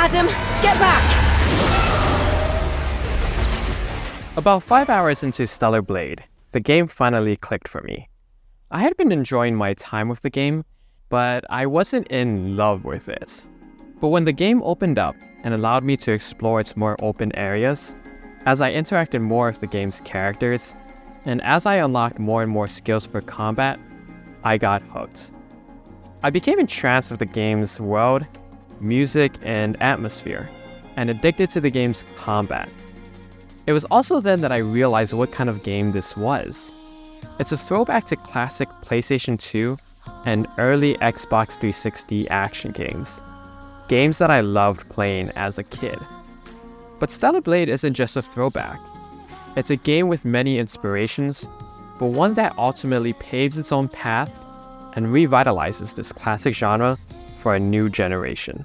Adam, get back! About 5 hours into Stellar Blade, the game finally clicked for me. I had been enjoying my time with the game, but I wasn't in love with it. But when the game opened up and allowed me to explore its more open areas, as I interacted more with the game's characters, and as I unlocked more and more skills for combat, I got hooked. I became entranced with the game's world, music, and atmosphere, and addicted to the game's combat. It was also then that I realized what kind of game this was. It's a throwback to classic PlayStation 2 and early Xbox 360 action games. Games that I loved playing as a kid. But Stellar Blade isn't just a throwback. It's a game with many inspirations, but one that ultimately paves its own path and revitalizes this classic genre for a new generation.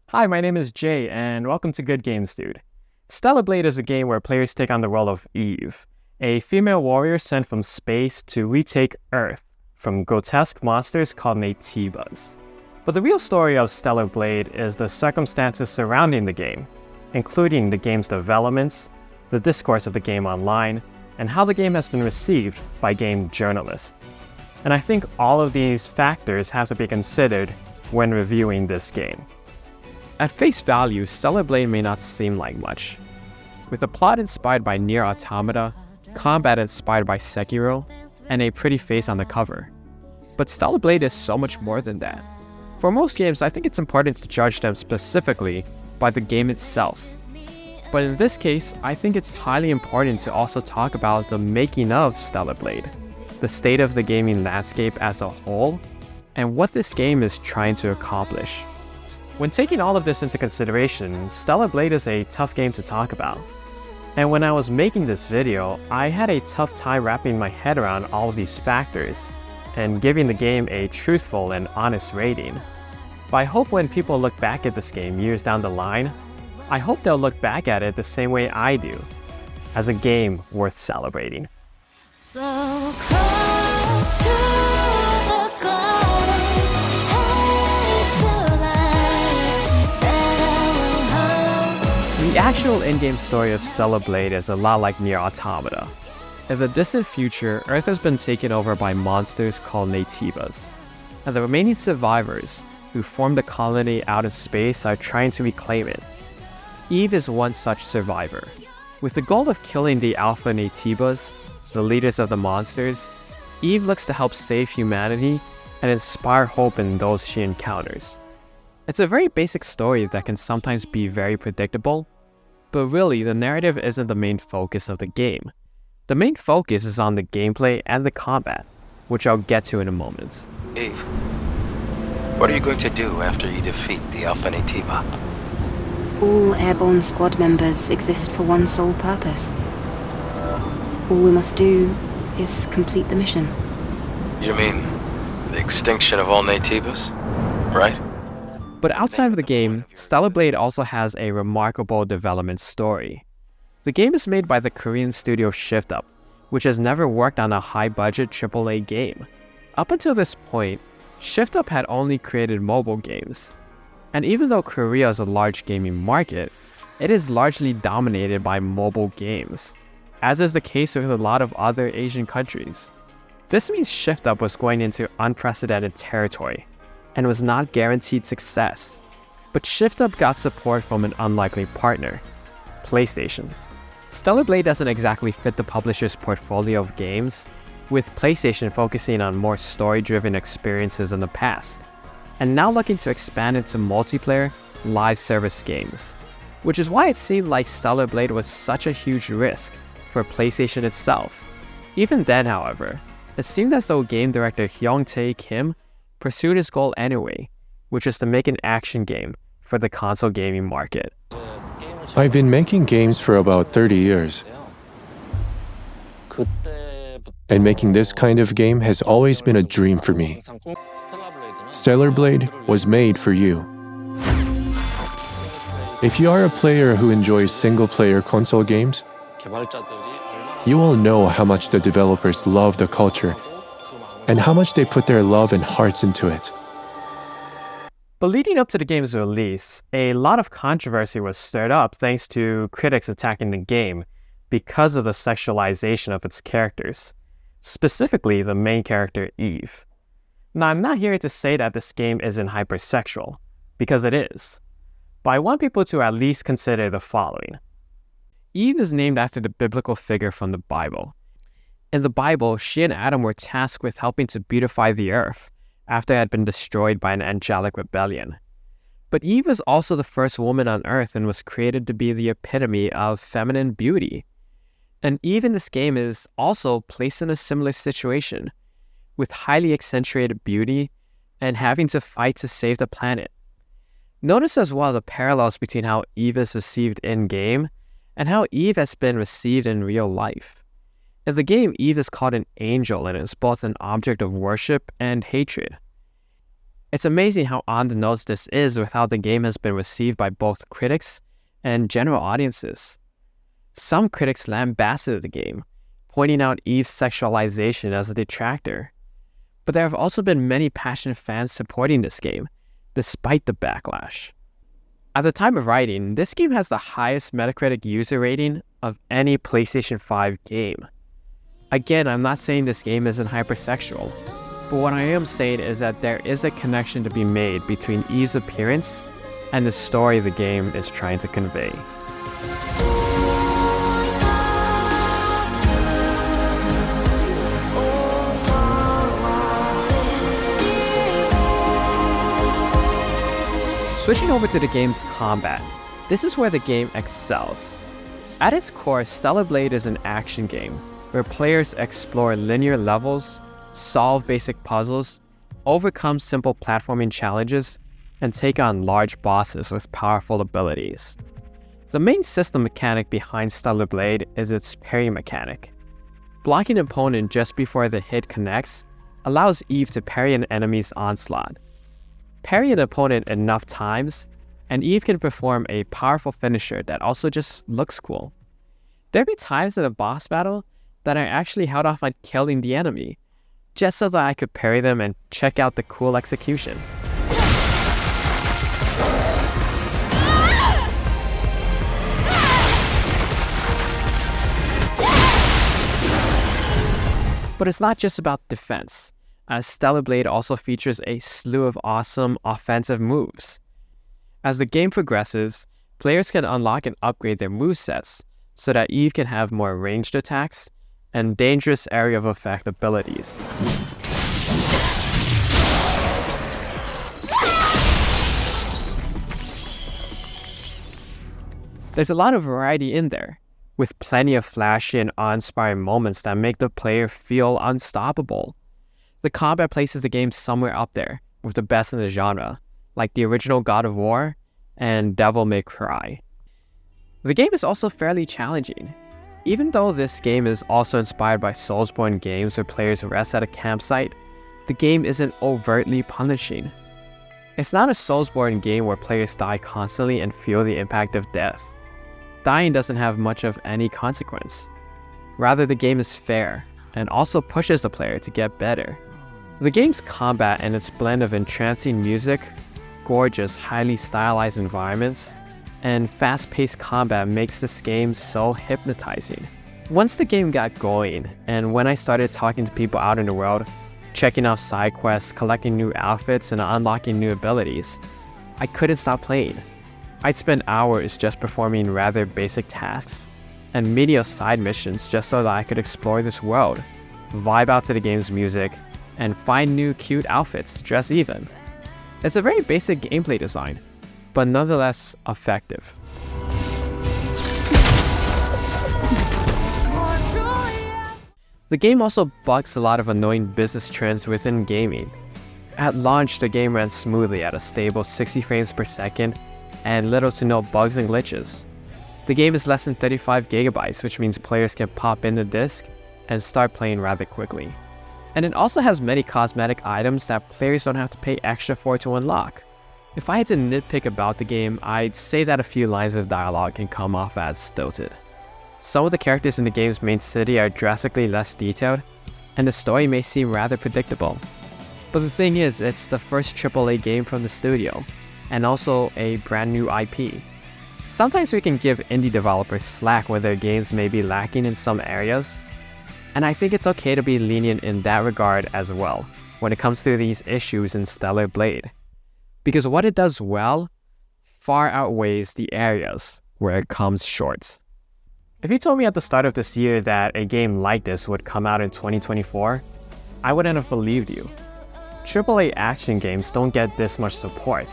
Hi, my name is Jay, and welcome to Good Games Dude. Stellar Blade is a game where players take on the role of Eve, a female warrior sent from space to retake Earth from grotesque monsters called Naytibas. But the real story of Stellar Blade is the circumstances surrounding the game, including the game's developments, the discourse of the game online, and how the game has been received by game journalists. And I think all of these factors have to be considered when reviewing this game. At face value, Stellar Blade may not seem like much. With a plot inspired by Nier Automata, combat inspired by Sekiro, and a pretty face on the cover. But Stellar Blade is so much more than that. For most games, I think it's important to judge them specifically by the game itself. But in this case, I think it's highly important to also talk about the making of Stellar Blade, the state of the gaming landscape as a whole, and what this game is trying to accomplish. When taking all of this into consideration, Stellar Blade is a tough game to talk about. And when I was making this video, I had a tough time wrapping my head around all of these factors and giving the game a truthful and honest rating. But I hope when people look back at this game years down the line, I hope they'll look back at it the same way I do, as a game worth celebrating. So close to the goal, The actual in-game story of Stellar Blade is a lot like Nier Automata. In the distant future, Earth has been taken over by monsters called Naytibas, and the remaining survivors, who formed a colony out in space, are trying to reclaim it. Eve is one such survivor. With the goal of killing the Alpha Naytibas, the leaders of the monsters, Eve looks to help save humanity and inspire hope in those she encounters. It's a very basic story that can sometimes be very predictable, but really the narrative isn't the main focus of the game. The main focus is on the gameplay and the combat, which I'll get to in a moment. Eve, what are you going to do after you defeat the Alpha Naytiba? All airborne squad members exist for one sole purpose. All we must do is complete the mission. You mean the extinction of all Naytibas, right? But outside of the game, Stellar Blade also has a remarkable development story. The game is made by the Korean studio Shift Up, which has never worked on a high-budget AAA game. Up until this point, Shift Up had only created mobile games. And even though Korea is a large gaming market, it is largely dominated by mobile games, as is the case with a lot of other Asian countries. This means Shift Up was going into unprecedented territory, and was not guaranteed success. But Shift Up got support from an unlikely partner, PlayStation. Stellar Blade doesn't exactly fit the publisher's portfolio of games, with PlayStation focusing on more story-driven experiences in the past, and now looking to expand into multiplayer, live service games. Which is why it seemed like Stellar Blade was such a huge risk for PlayStation itself. Even then, however, it seemed as though game director Hyung-tae Kim pursued his goal anyway, which is to make an action game for the console gaming market. I've been making games for about 30 years. And making this kind of game has always been a dream for me. Stellar Blade was made for you. If you are a player who enjoys single-player console games, you will know how much the developers love the culture and how much they put their love and hearts into it. But leading up to the game's release, a lot of controversy was stirred up thanks to critics attacking the game because of the sexualization of its characters, specifically the main character Eve. Now, I'm not here to say that this game isn't hypersexual, because it is, but I want people to at least consider the following. Eve is named after the biblical figure from the Bible. In the Bible, she and Adam were tasked with helping to beautify the earth after it had been destroyed by an angelic rebellion. But Eve was also the first woman on earth and was created to be the epitome of feminine beauty. And Eve in this game is also placed in a similar situation, with highly accentuated beauty and having to fight to save the planet. Notice as well the parallels between how Eve is received in-game and how Eve has been received in real life. In the game, Eve is called an angel and is both an object of worship and hatred. It's amazing how on the nose this is with how the game has been received by both critics and general audiences. Some critics lambasted the game, pointing out Eve's sexualization as a detractor. But there have also been many passionate fans supporting this game, despite the backlash. At the time of writing, this game has the highest Metacritic user rating of any PlayStation 5 game. Again, I'm not saying this game isn't hypersexual, but what I am saying is that there is a connection to be made between Eve's appearance and the story the game is trying to convey. Switching over to the game's combat, this is where the game excels. At its core, Stellar Blade is an action game where players explore linear levels, solve basic puzzles, overcome simple platforming challenges, and take on large bosses with powerful abilities. The main system mechanic behind Stellar Blade is its parry mechanic. Blocking an opponent just before the hit connects allows Eve to parry an enemy's onslaught. Parry an opponent enough times, and Eve can perform a powerful finisher that also just looks cool. There'd be times in a boss battle that I actually held off on killing the enemy, just so that I could parry them and check out the cool execution. But it's not just about defense, as Stellar Blade also features a slew of awesome offensive moves. As the game progresses, players can unlock and upgrade their movesets so that Eve can have more ranged attacks and dangerous area of effect abilities. There's a lot of variety in there, with plenty of flashy and awe-inspiring moments that make the player feel unstoppable. The combat places the game somewhere up there, with the best in the genre, like the original God of War and Devil May Cry. The game is also fairly challenging. Even though this game is also inspired by Soulsborne games where players rest at a campsite, the game isn't overtly punishing. It's not a Soulsborne game where players die constantly and feel the impact of death. Dying doesn't have much of any consequence. Rather, the game is fair and also pushes the player to get better. The game's combat and its blend of entrancing music, gorgeous, highly stylized environments, and fast-paced combat makes this game so hypnotizing. Once the game got going, and when I started talking to people out in the world, checking out side quests, collecting new outfits, and unlocking new abilities, I couldn't stop playing. I'd spend hours just performing rather basic tasks and menial side missions just so that I could explore this world, vibe out to the game's music, and find new cute outfits to dress even. It's a very basic gameplay design, but nonetheless effective. The game also bucks a lot of annoying business trends within gaming. At launch, the game ran smoothly at a stable 60 frames per second and little to no bugs and glitches. The game is less than 35 gigabytes, which means players can pop in the disc and start playing rather quickly. And it also has many cosmetic items that players don't have to pay extra for to unlock. If I had to nitpick about the game, I'd say that a few lines of dialogue can come off as stilted. Some of the characters in the game's main city are drastically less detailed, and the story may seem rather predictable. But the thing is, it's the first AAA game from the studio, and also a brand new IP. Sometimes we can give indie developers slack when their games may be lacking in some areas, and I think it's okay to be lenient in that regard as well when it comes to these issues in Stellar Blade. Because what it does well far outweighs the areas where it comes short. If you told me at the start of this year that a game like this would come out in 2024, I wouldn't have believed you. AAA action games don't get this much support,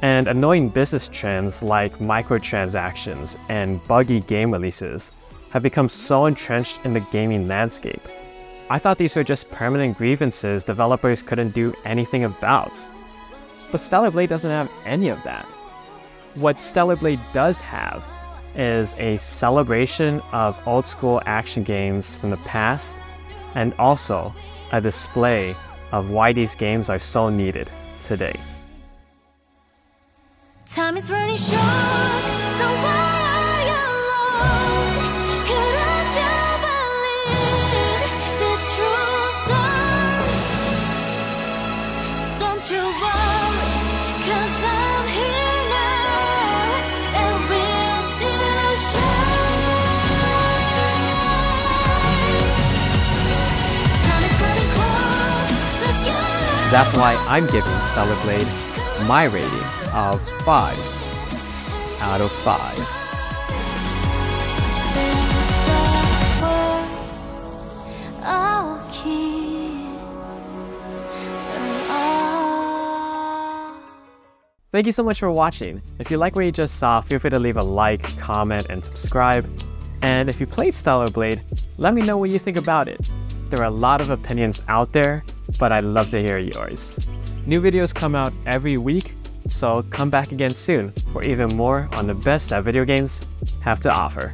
and annoying business trends like microtransactions and buggy game releases have become so entrenched in the gaming landscape. I thought these were just permanent grievances developers couldn't do anything about. But Stellar Blade doesn't have any of that. What Stellar Blade does have is a celebration of old school action games from the past, and also a display of why these games are so needed today. Time is running short, so why are you lost? Couldn't you believe the truth? Don't you worry, 'cause I'm here now, and we'll still shine. Time is running close, let's get it. That's why I'm giving Stellar Blade my rating of 5 out of 5. Thank you so much for watching. If you like what you just saw, feel free to leave a like, comment, and subscribe. And if you played Stellar Blade, let me know what you think about it. There are a lot of opinions out there, but I'd love to hear yours. New videos come out every week, so come back again soon for even more on the best that video games have to offer.